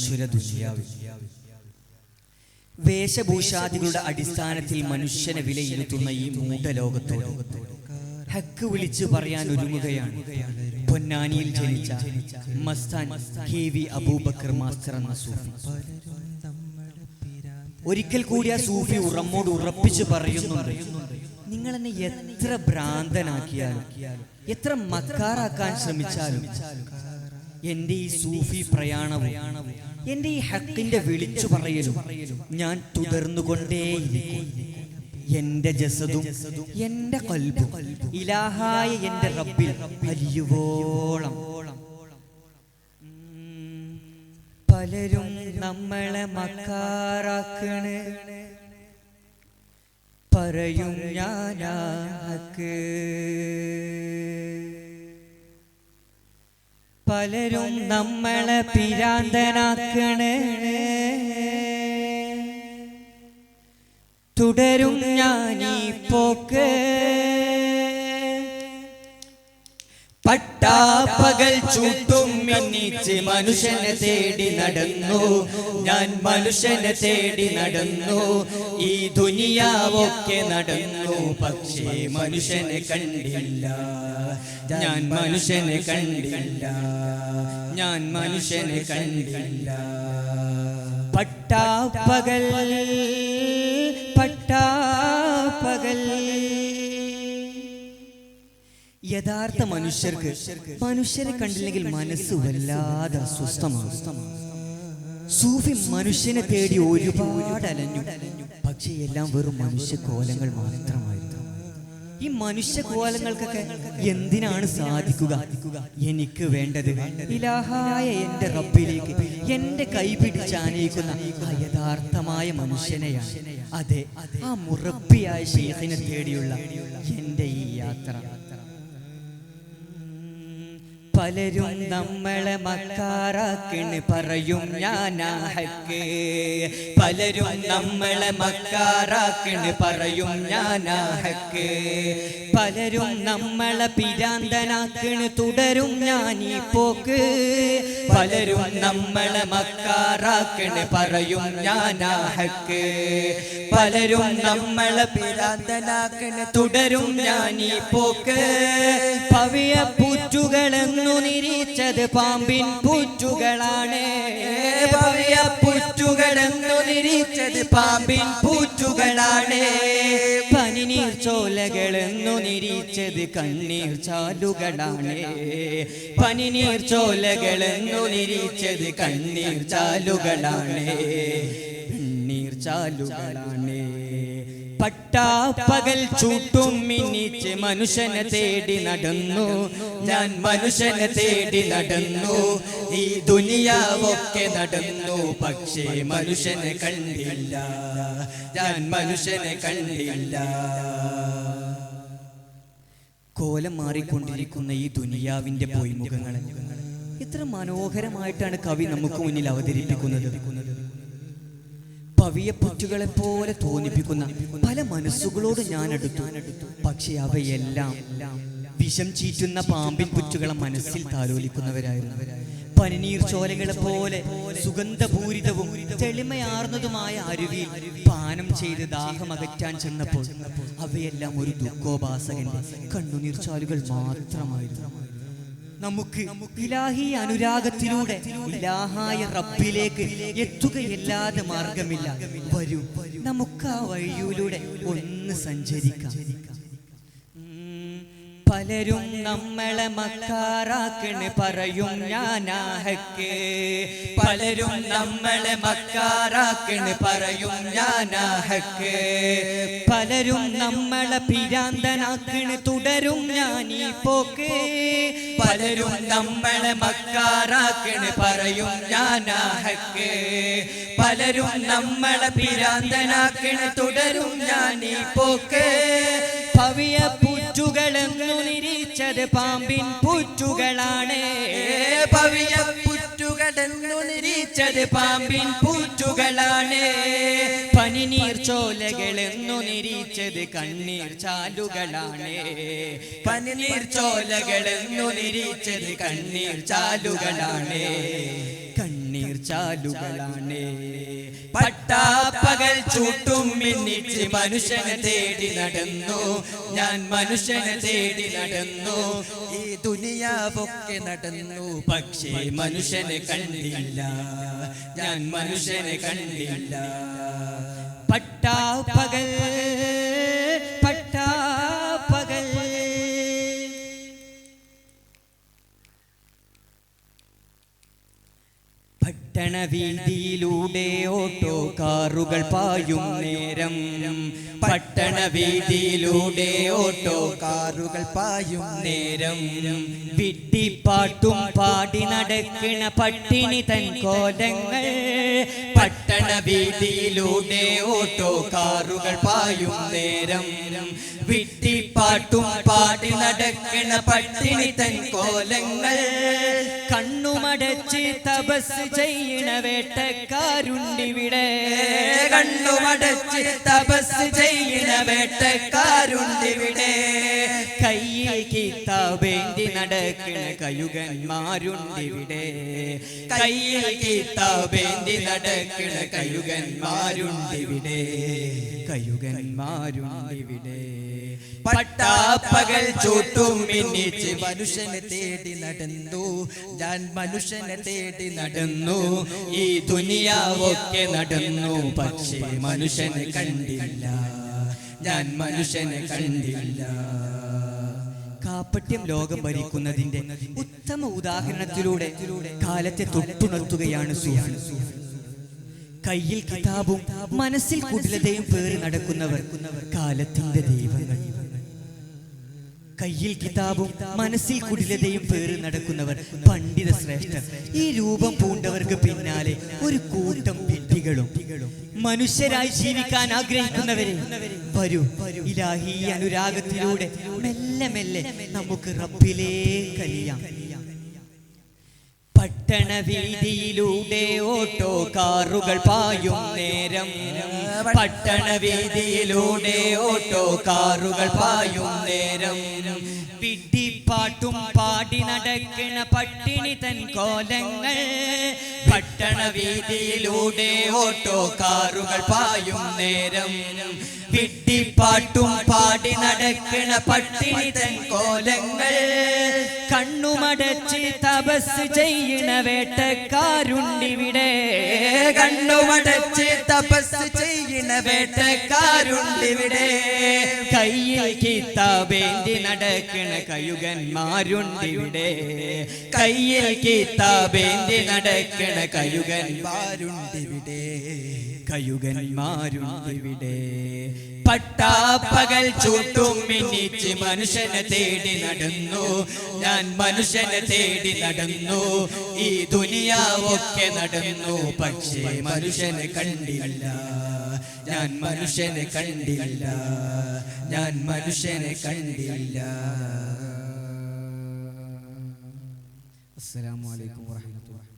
നശ്വര ദുനിയാവിൽ വേഷഭൂഷാദികളുടെ അടിസ്ഥാനത്തിൽ മനുഷ്യനെ വിലയിരുത്തുന്ന ഈ മൂഢലോകത്തോട് ഹക്ക് വിളിച്ചു പറയാൻ ഒരുങ്ങുകയാണ് പൊന്നാനിയിൽ ജനിച്ച മസ്താൻ KV അബൂബക്കർ മാസ്റ്റർ എന്ന സൂഫി. ഒരിക്കൽ കൂടി ആ സൂഫി ഉറമ്മോട് ഉറപ്പിച്ചു പറയുന്നുണ്ട്, നിങ്ങൾ എന്നെ എത്ര ഭ്രാന്തനാക്കിയാലും എത്ര മക്കാറാക്കാൻ ശ്രമിച്ചാലും എന്റെ ഈ സൂഫി പ്രയാണവും എന്റെ ഈ ഹക്കിന്റെ വിളിച്ചു പറയലും ഞാൻ തുടർന്നുകൊണ്ടേയിരിക്കും. എന്റെ ജസദും എന്റെ ഖൽബും ഇലാഹായ എന്റെ റബ്ബിൽ അലിയുവോളം. പലരും നമ്മളെ മക്കാറാക്കണ്, പറയും ഞാനാ ഹക്ക്. പലരും നമ്മളെ പിരാന്തനാക്കണ്, തുടരും ഞാനീ പോക്ക്. പട്ടാപ്പകൽ ചൂട്ടും മിന്നിച്ച് മനുഷ്യനെ തേടി നടന്നു ഞാൻ, മനുഷ്യനെ തേടി നടന്നു. ഈ ദുനിയാവൊക്കെ നടന്നു, പക്ഷേ മനുഷ്യനെ കണ്ടില്ല ഞാൻ, മനുഷ്യനെ കണ്ടില്ല ഞാൻ, മനുഷ്യനെ കണ്ടില്ല. പട്ടാപ്പകൽ പട്ടാപ്പകൽ. യഥാർത്ഥ മനുഷ്യർക്ക് മനുഷ്യരെ കണ്ടില്ലെങ്കിൽ മനസ്സ് വല്ലാതെ അസ്വസ്ഥമാണ്. സൂഫി മനുഷ്യനെ തേടി ഒരുപാട് അലഞ്ഞു, പക്ഷെ എല്ലാം വെറും മനുഷ്യ കോലങ്ങൾ മാത്രമായിരുന്നു. ഈ മനുഷ്യ കോലങ്ങൾക്കൊക്കെ എന്തിനാണ് സാധിക്കുക? എനിക്ക് വേണ്ടത് ഇലാഹായ എന്റെ റബ്ബിലേക്ക് എന്റെ കൈ പിടിച്ചാനയിക്കുന്ന ആ യഥാർത്ഥമായ മനുഷ്യനെയാണ്. അതെ, ആ മുറബ്ബിയായ ശൈഖിനെ തേടിയുള്ള എന്റെ ഈ യാത്ര. പലരും നമ്മളെ മക്കാറാക്കണ്, പറയും ഞാനാ ഹക്ക്. പലരും നമ്മളെ മക്കാറാക്കണ്, പറയും ഞാനാ ഹക്ക്. പലരും നമ്മളെ പിരാന്തനാക്കണ്, തുടരും ഞാനീ പോക്ക്. പലരും നമ്മളെ മക്കാറാക്കണ്, പറയും ഞാനാ ഹക്ക്. പലരും നമ്മളെ പിരാന്തനാക്കണ്, തുടരും ഞാനീ പോക്ക്. പവിയ പൂറ്റുകളെന്ന് നിരീച്ചത് പാമ്പിൻ പൂറ്റുകളാണ്, പവിയ പൂറ്റുകളെന്നു നിരീച്ചത് പാമ്പിൻ പൂറ്റുകളാണ്. പനിനീർ ചോലകളെന്നു നിരീച്ചത് കണ്ണീർ ചാലുകളാണ്, പനിനീർ ചോലകളെന്നു നിരീച്ചത് കണ്ണീർ ചാലുകളാണ്, കണ്ണീർ ചാലുകളാണ്. പട്ടാപ്പകൽ ചൂട്ടും മിന്നിച്ച് മനുഷ്യനെ തേടി നടന്നു ഞാൻ, മനുഷ്യനെ തേടി നടന്നു. ഈ ദുനിയാവൊക്കെ നടന്നു, പക്ഷേ മനുഷ്യനെ കണ്ടില്ല ഞാൻ, മനുഷ്യനെ കണ്ടില്ല. കോലം മാറിക്കൊണ്ടിരിക്കുന്ന ഈ ദുനിയാവിന്റെ പൊയ്മുഖങ്ങളെ എത്ര മനോഹരമായിട്ടാണ് കവി നമുക്ക് മുന്നിൽ അവതരിപ്പിക്കുന്നത്. പവിയ പുറ്റുകളെ പോലെ തോന്നിപ്പിക്കുന്ന പല മനസ്സുകളോട് ഞാൻ അടുത്തു, പക്ഷെ അവയെല്ലാം വിഷം ചീറ്റുന്ന പാമ്പിൻ പുറ്റുകളെ മനസ്സിൽ താലോലിക്കുന്നവരായിരുന്നു. പനിനീർ ചോലകളെ പോലെ സുഗന്ധപൂരിതവും തെളിമയാർന്നതുമായ അരുവിയിൽ പാനം ചെയ്ത് ദാഹമകറ്റാൻ ചെന്നപ്പോൾ അവയെല്ലാം ഒരു ദുഃഖോപാസകന്റെ കണ്ണുനീർ ചാലുകൾ മാത്രമായിരുന്നു. നമുക്ക് ഇലാഹി അനുരാഗത്തിലൂടെ ഇലാഹായ റബ്ബിലേക്ക് എത്തുകയല്ലാതെ മാർഗമില്ല. വരൂ, നമുക്ക് ആ വഴിയിലൂടെ ഒന്ന് സഞ്ചരിക്കാം. പലരും നമ്മളെ മക്കാറാക്കണ്, പറയും ഞാനാ ഹക്ക്. പലരും നമ്മളെ മക്കാറാക്കണ്, പറയും ഞാനാ ഹക്ക്. പലരും നമ്മളെ പിരാന്തനാക്കണ്, തുടരും ഞാനീ പോക്ക്. പലരും നമ്മളെ മക്കാറാക്കണ്, പറയും ഞാനാ ഹക്ക്. പലരും നമ്മളെ പിരാന്തനാക്കണ്, തുടരും ഞാനീ പോക്ക്. പവിയ പൂറ്റുകളെന്നു നിരീച്ചത് പാമ്പിൻ പൂറ്റുകളാണ്, പവിയ പൂറ്റുകളെന്നു നിരീച്ചത് പാമ്പിൻ പൂറ്റുകളാണ്. പനിനീർ ചോലകളെന്നു നിരീച്ചത് കണ്ണീർ ചാലുകളാണ്, പനിനീർ ചോലകളെന്നു നിരീച്ചത് കണ്ണീർ ചാലുകളാണ്, കണ്ണീർ നീർച്ചാലുകളാണ്. പട്ടാപ്പകൽ ചൂട്ടും മിന്നിച്ച് മനുഷ്യനെ തേടി നടന്നു ഞാൻ, മനുഷ്യനെ തേടി നടന്നു. ഈ ദുനിയാവൊക്കെ നടന്നു, പക്ഷേ മനുഷ്യനെ കണ്ടില്ല ഞാൻ, മനുഷ്യനെ കണ്ടില്ല. പട്ടാപ്പകൽ പട്ടാപ്പകൽ പട്ടണവീതിയിലൂടെ ഓട്ടോ കാറുകൾ പായും നേരം, പട്ടണവീതിയിലൂടെ ഓട്ടോ കാറുകൾ പായും നേരം. വിഡ്ഢിപ്പാട്ടും പാടി നടക്കണ പട്ടിണി തൻ കോലങ്ങൾ, പട്ടണവീതിയിലൂടെ ഓട്ടോ കാറുകൾ പായും നേരം. വിഡ്ഢിപ്പാട്ടും പാടി നടക്കണ പട്ടിണി തൻ കോലങ്ങൾ, കണ്ണുമടച്ച് തപസ് ചെയ്യണ വേട്ടക്കാരുണ്ടിവിടെ, കണ്ണുമടച്ച് തപസ് ചെയ്യണ വേട്ടക്കാരുണ്ടിവിടെ. കയ്യിൽ കിതാബേന്തി നടക്കണ കയുകന്മാരുണ്ടിവിടെ, കയ്യിൽ കിതാബേന്തി നടക്കണ കയുകന്മാരുണ്ടിവിടെ, കയുകന്മാരുണ്ടിവിടെ. പട്ടാപ്പകൽ ചൂട്ടും മിന്നിച്ച് മനുഷ്യനെ തേടി നടന്നു ഞാൻ, മനുഷ്യനെ തേടി നടന്നു. ഈ ദുനിയാവൊക്കെ നടന്നു, പക്ഷേ മനുഷ്യനെ കണ്ടില്ല ഞാൻ, മനുഷ്യനെ കണ്ടില്ല. കാപ്പട്യം ലോകം ഭരിക്കുന്നതിന്റെ ഉത്തമ ഉദാഹരണത്തിലൂടെ കാലത്തെ തൊട്ടുണർത്തുകയാണ് സൂഫി. കയ്യിൽ കിതാബും മനസ്സിൽ കുടിലതയും പേറി നടക്കുന്നവർ കാലത്തിന്റെ ദൈവങ്ങൾ. കയ്യിൽ കിതാബും മനസ്സിൽ കുടിലതയും പേറി നടക്കുന്നവർ പണ്ഡിത ശ്രേഷ്ഠർ. ഈ രൂപം പൂണ്ടവർക്ക് പിന്നാലെ ഒരു കൂട്ടം വിഡ്ഢികളും. മനുഷ്യരായി ജീവിക്കാൻ ആഗ്രഹിക്കുന്നവരെ വരൂ, ഇലാഹി അനുരാഗത്തിലൂടെ മെല്ലെ മെല്ലെ നമുക്ക് റബ്ബിലേക്ക് അലിയാം. പട്ടണവീതിയിലൂടെ ഓട്ടോ കാറുകൾ പായും നേരം, പട്ടണവീതിയിലൂടെ ഓട്ടോ കാറുകൾ പായും നേരം. വിഡ്ഢിപ്പാട്ടും പാടി നടക്കണ പട്ടിണി തൻ കോലങ്ങൾ, പട്ടണവീതിയിലൂടെ ഓട്ടോ കാറുകൾ പായും നേരം. വിഡ്ഢിപ്പാട്ടും പാടി നടക്കണ പട്ടിണി തൻ കോലങ്ങൾ, കണ്ണുമടച്ച് തപസ് ചെയ്യണ വേട്ടക്കാരുണ്ടിവിടെ, കണ്ണുമടച്ച് തപസ് ചെയ്യണ വേട്ടക്കാരുണ്ടിവിടെ. കയ്യിൽ കിതാബേന്തി നടക്കണ കയുകന്മാരുണ്ടിവിടെ, കയ്യിൽ കിതാബേന്തി നടക്കണ കയുകന്മാരുണ്ടിവിടെ, കയുകന്മാരുണ്ടിവിടെ. പട്ടാപ്പകൽ ചൂട്ടും മിന്നിച്ച് മനുഷ്യനെ തേടി നടന്നു ഞാൻ, മനുഷ്യനെ തേടി നടന്നു. ഈ ദുനിയാവൊക്കെ നടന്നു, പക്ഷേ മനുഷ്യനെ കണ്ടില്ല ഞാൻ, മനുഷ്യനെ കണ്ടില്ല ഞാൻ, മനുഷ്യനെ കണ്ടില്ല. അസ്സലാമു അലൈക്കും വറഹ്മത്തുള്ളാഹി.